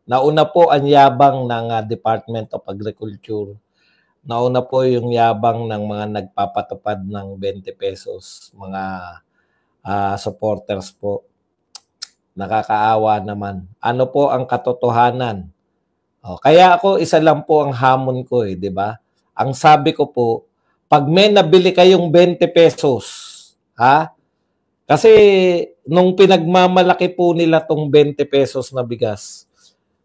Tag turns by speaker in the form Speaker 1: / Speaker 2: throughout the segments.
Speaker 1: Nauna po ang yabang ng Department of Agriculture. Nauna po yung yabang ng mga nagpapatupad ng 20 pesos, mga supporters po. Nakakaawa naman. Ano po ang katotohanan? Kaya ako, isa lang po ang hamon ko, di ba? Ang sabi ko po, pag may nabili kayong 20 pesos, kasi nung pinagmamalaki po nila tong 20 pesos na bigas,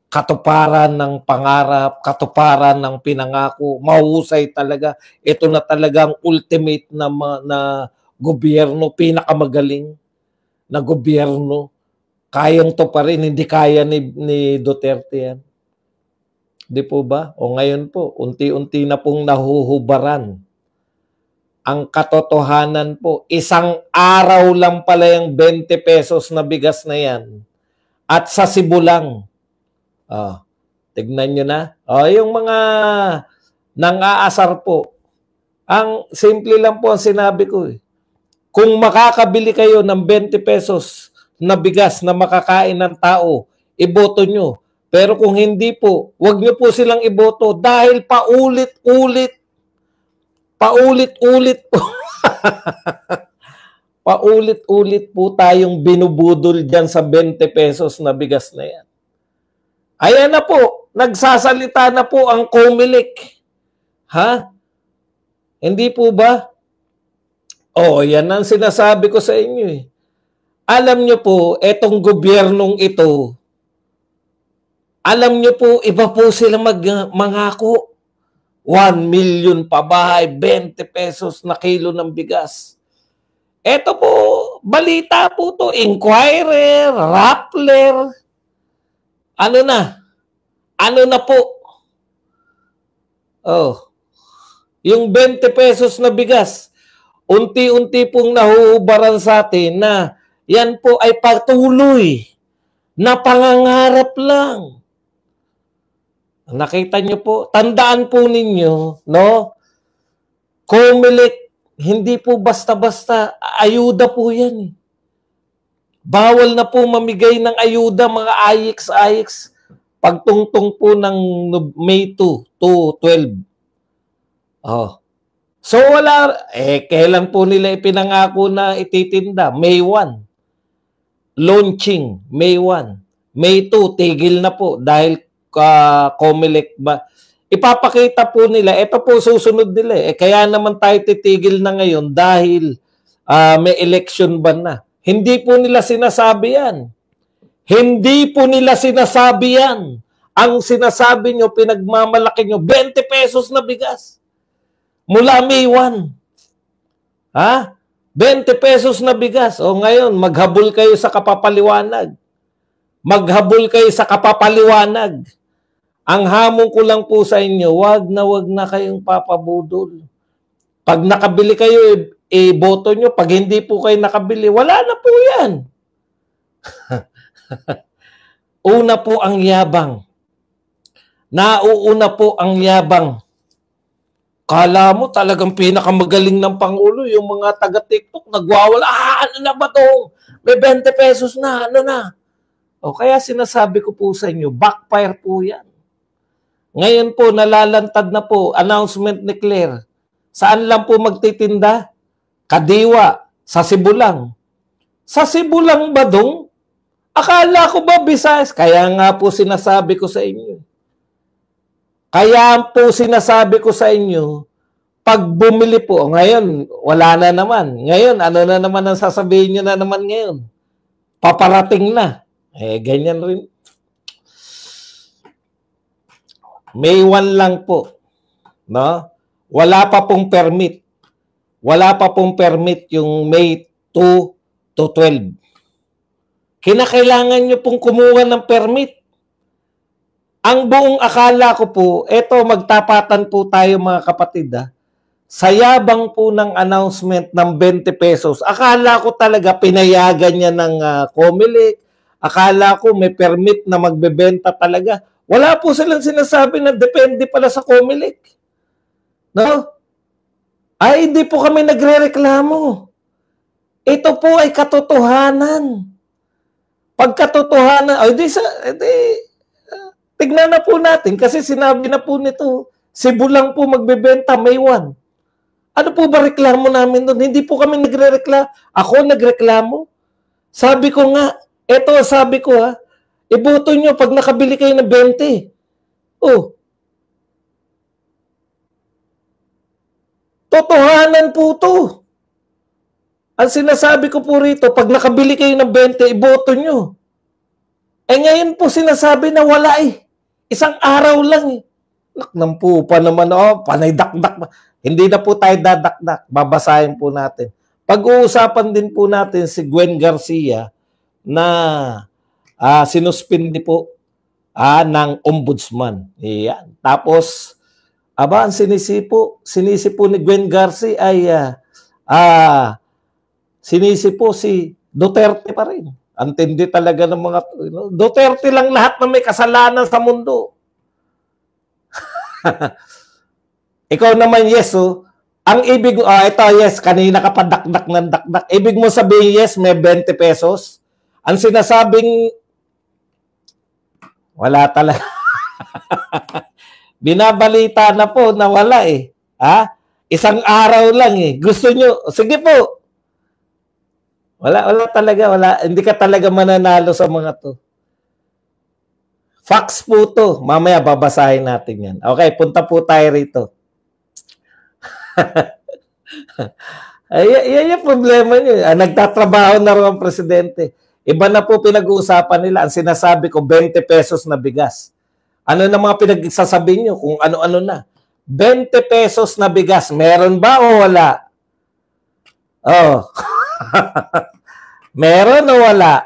Speaker 1: katuparan ng pangarap, katuparan ng pinangako, mahusay talaga. Ito na talagang ultimate na gobyerno, pinakamagaling na gobyerno. Kayang to pa rin, hindi kaya ni Duterte yan. Di po ba? O ngayon po, unti-unti na pong nahuhubaran. Ang katotohanan po, isang araw lang pala yung 20 pesos na bigas na yan. At sa Cebu lang. Tignan nyo na. Yung mga nang-aasar po. Ang simple lang po ang sinabi ko. Kung makakabili kayo ng 20 pesos na bigas na makakain ng tao, iboto nyo. Pero kung hindi po, wag nyo po silang iboto dahil paulit-ulit po. Paulit-ulit po tayong binubudol dyan sa 20 pesos na bigas na yan. Ayan na po, nagsasalita na po ang Comelec. Hindi po ba? Yan ang sinasabi ko sa inyo. Alam nyo po, etong gobyernong ito, alam nyo po, iba po sila mangako. 1 million pabahay, 20 pesos na kilo ng bigas. Ito po, balita po to, Inquirer, Rappler. Ano na po? Yung 20 pesos na bigas, unti-unti pong nahuhubaran sa atin na yan po ay patuloy na pangangarap lang. Nakita nyo po, tandaan po ninyo, no? Comelec, hindi po basta-basta, ayuda po yan. Bawal na po mamigay ng ayuda, mga AIX. Pagtungtong po ng May 2 to 12. So wala, kailan po nila ipinangako na ititinda? May 1. Launching, May 1. May 2, tigil na po dahil Comelec ba? Ipapakita po nila, ito po susunod nila. Kaya naman tayo titigil na ngayon dahil may election ban na. Hindi po nila sinasabi yan. Hindi po nila sinasabi yan. Ang sinasabi nyo, pinagmamalaki nyo, 20 pesos na bigas. Mula May 1. 20 pesos na bigas. Ngayon, maghabol kayo sa kapapaliwanag. Ang hamon ko lang po sa inyo, wag na kayong papabudol. Pag nakabili kayo, boto nyo. Pag hindi po kayo nakabili, wala na po yan. Una po ang yabang. Nauuna po ang yabang. Kala mo talagang pinakamagaling ng Pangulo, yung mga taga-TikTok, nagwawala, ano na ba to? May 20 pesos na, ano na? Kaya sinasabi ko po sa inyo, backfire po yan. Ngayon po, nalalantad na po, announcement ni Claire. Saan lang po magtitinda? Kadiwa, sa Cebu lang. Sa Cebu lang ba dong? Akala ko ba Visayas? Kaya nga po sinasabi ko sa inyo. Pag bumili po, ngayon, wala na naman. Ngayon, ano na naman ang sasabihin nyo na naman ngayon? Paparating na. Ganyan rin. May 1 lang po. No? Wala pa pong permit. Yung May 2 to 12. Kinakailangan nyo pong kumuha ng permit. Ang buong akala ko po, eto magtapatan po tayo mga kapatid. Sa yabang po ng announcement ng 20 pesos, akala ko talaga pinayagan niya ng Comelec. Akala ko may permit na magbebenta talaga. Wala po silang sinasabi na depende pala sa Comelec. No? Hindi po kami nagrereklamo. Ito po ay katotohanan. Pag katotohanan, Tignan na po natin kasi sinabi na po nito, Cebu lang po magbebenta May 1. Ano po ba reklamo namin doon? Hindi po kami nagre-reklamo. Ako nagreklamo. Sabi ko nga, eto sabi ko ha, iboto nyo pag nakabili kayo ng 20. Oh. Totohanan po to. Ang sinasabi ko po rito, pag nakabili kayo ng 20, iboto nyo. Eh ngayon po sinasabi na wala eh. Isang araw lang eh. Naknampu pa naman, panay dakdak. Hindi na po tayo dadakdak. Babasahin po natin. Pag-uusapan din po natin si Gwen Garcia na sinuspindi po ng ombudsman. Iyan. Tapos, ang sinisi po ni Gwen Garcia ay sinisi po si Duterte pa rin. Antindi talaga ng mga Duterte lang lahat na may kasalanan sa mundo. Ikaw naman, yes, ang ibig, ito, yes, kanina ka pa dakdak ng dakdak. Ibig mo sabihin, yes, may 20 pesos. Ang sinasabing, wala talaga. Binabalita na po na wala eh. Isang araw lang eh. Gusto nyo, sige po. Wala talaga, wala. Hindi ka talaga mananalo sa mga to. Facts po to. Mamaya babasahin natin yan. Okay, punta po tayo rito. Yan yung problema nyo. Nagtatrabaho na rin ang presidente. Iba na po pinag-uusapan nila. Ang sinasabi ko, 20 pesos na bigas. Ano na mga pinagsasabi nyo? Kung ano-ano na. 20 pesos na bigas. Meron ba o wala? Meron o wala?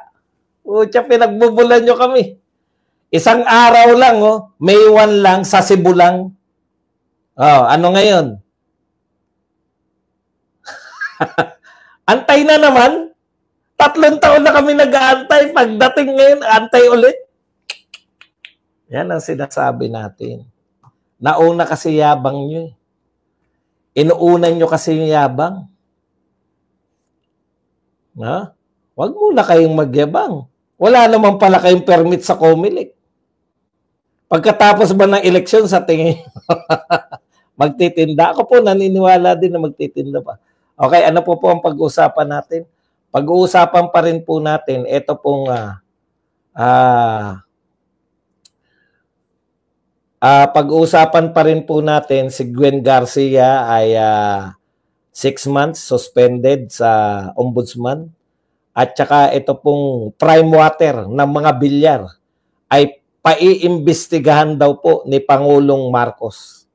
Speaker 1: Pucha, pinagbubulan nyo kami. Isang araw lang, May 1 lang, sa Cebu lang. Ano ngayon? Antay na naman. 3 taon na kami nag-aantay. Pagdating ngayon, antay ulit. Yan ang sinasabi natin. Nauna kasi yabang nyo. Inuunan nyo kasi yung yabang. Huwag muna kayong magyabang. Wala naman pala kayong permit sa Comelec. Pagkatapos ba ng eleksyon sa tingin magtitinda? Ako po naniniwala din na magtitinda pa. Okay, ano po ang pag-uusapan natin? Pag-uusapan pa rin po natin, ito pong pag-uusapan pa rin po natin si Gwen Garcia ay 6 months suspended sa ombudsman. At saka ito pong prime water ng mga bilyar ay paiimbestigahan daw po ni Pangulong Marcos.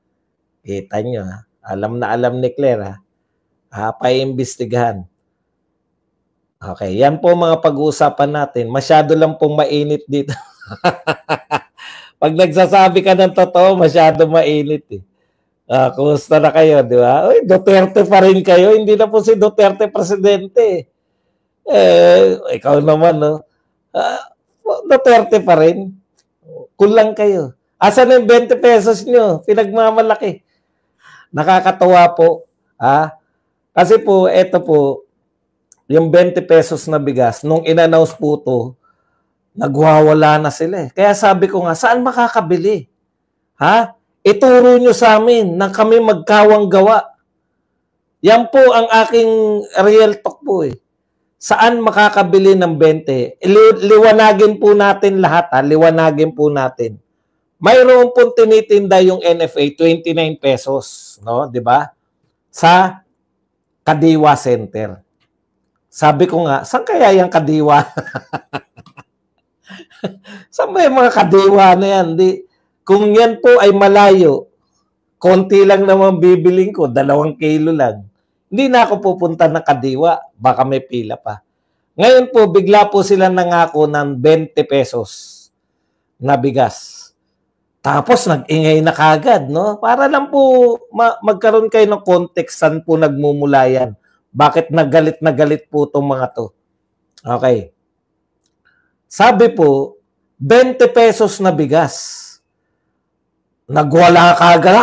Speaker 1: Kita nyo, alam na alam ni Claire, paiimbestigahan. Okay, yan po mga pag-uusapan natin. Masyado lang pong mainit dito. Pag nagsasabi ka ng totoo, masyado mainit eh. Kumusta na kayo, di ba? Uy, Duterte pa rin kayo. Hindi na po si Duterte presidente. Ikaw naman, Duterte pa rin. Kulang kayo. Asan yung 20 pesos nyo? Pinagmamalaki. Nakakatawa po. Kasi po, eto po, yung 20 pesos na bigas, nung in-announce po to, nagwawala na sila eh. Kaya sabi ko nga, saan makakabili? Ituro nyo sa amin nang kami magkawang gawa. Yan po ang aking real talk po eh. Saan makakabili ng 20? Liwanagin po natin lahat, liwanagin po natin. Mayroon pong tinitinda yung NFA 29 pesos, no, 'di ba? Sa Kadiwa Center. Sabi ko nga, saan kaya yung Kadiwa? Saan ba yung mga Kadiwa na yan? Kung yan po ay malayo, konti lang naman bibiling ko, 2 kilo lang. Hindi na ako pupunta ng Kadiwa. Baka may pila pa. Ngayon po, bigla po sila nangako ng 20 pesos na bigas. Tapos nag-ingay na kagad, no? Para lang po magkaroon kayo ng context saan po nagmumula yan. Bakit na galit po itong mga to? Okay. Sabi po, 20 pesos na bigas. Nagwala kagad.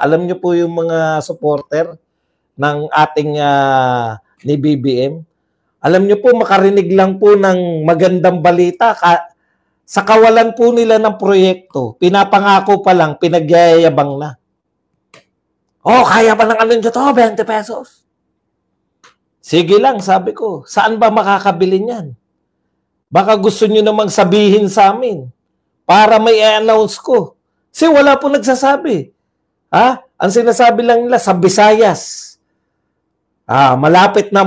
Speaker 1: Alam niyo po yung mga supporter ng ating ni BBM. Alam niyo po, makarinig lang po ng magandang balita Sa kawalan po nila ng proyekto, pinapangako pa lang, pinagyayabang na. Oh, kaya pa ng ano nyo to? 20 pesos. Sige lang, sabi ko. Saan ba makakabili niyan? Baka gusto nyo namang sabihin sa amin para may i-announce ko. Kasi wala po nagsasabi. Ha? Ang sinasabi lang nila sa Visayas. Malapit na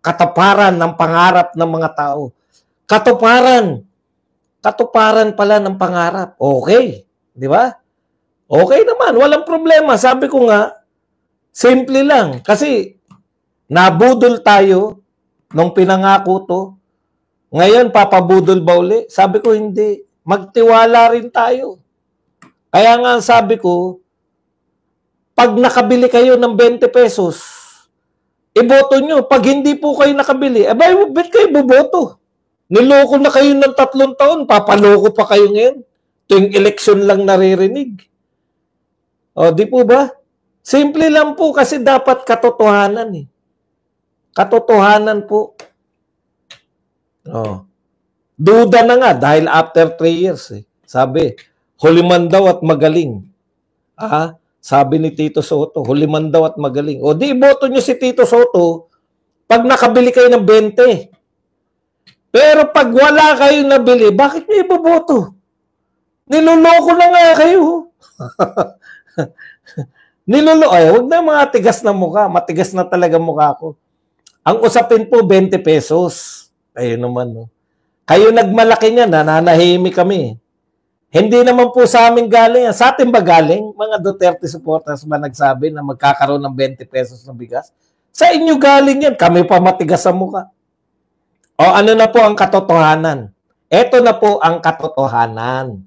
Speaker 1: katuparan ng pangarap ng mga tao. Katuparan. Katuparan pala ng pangarap. Okay. Di ba? Okay naman. Walang problema. Sabi ko nga, simple lang. Kasi nabudol tayo nung pinangako to. Ngayon, papabudol ba uli? Sabi ko, hindi. Magtiwala rin tayo. Kaya nga sabi ko, pag nakabili kayo ng 20 pesos, iboto nyo. Pag hindi po kayo nakabili, ba't kayo boboto? Niloko na kayo ng 3 taon, papaloko pa kayo ngayon. Tuwing eleksyon lang naririnig. O, di po ba? Simple lang po kasi dapat katotohanan eh. Katotohanan po. Oh. Duda na nga dahil after 3 years eh. Sabi, huliman daw at magaling. Sabi ni Tito Soto, huliman daw at magaling. O di boto nyo si Tito Soto pag nakabili kayo ng 20. Pero pag wala kayo nabili, bakit nyo iboboto? Niloloko na nga kayo. Huwag na mga tigas na mukha. Matigas na talaga mukha ko. Ang usapin po, 20 pesos. Ayun naman, no? Kayo nagmalaki niya, nananahimik kami. Hindi naman po sa amin galing. Sa atin ba galing? Mga Duterte supporters ba nagsabi na magkakaroon ng 20 pesos na bigas? Sa inyo galing yan. Kami pa matigas sa mukha. O ano na po ang katotohanan? Ito na po ang katotohanan.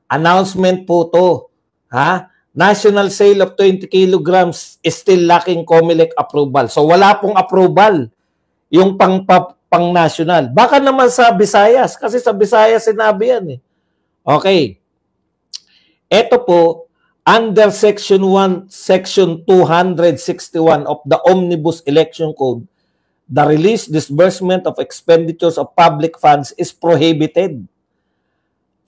Speaker 1: Announcement po to. National sale of 20 kilograms is still lacking COMELEC approval. So wala pong approval yung pang-national. Baka naman sa Visayas. Kasi sa Visayas sinabi yan eh. Okay. Ito po, under Section 1, Section 261 of the Omnibus Election Code, the release, disbursement of expenditures of public funds is prohibited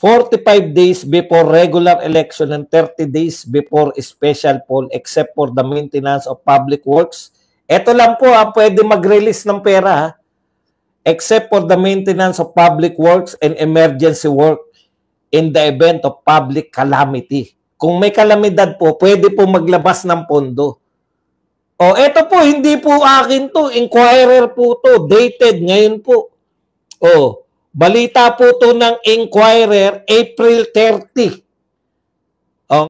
Speaker 1: 45 days before regular election and 30 days before special poll except for the maintenance of public works. Ito lang po pwede mag-release ng pera except for the maintenance of public works and emergency work in the event of public calamity. Kung may kalamidad po, pwede po maglabas ng pondo. O, eto po, hindi po akin to. Inquirer po to. Dated ngayon po. O, balita po to ng Inquirer, April 30.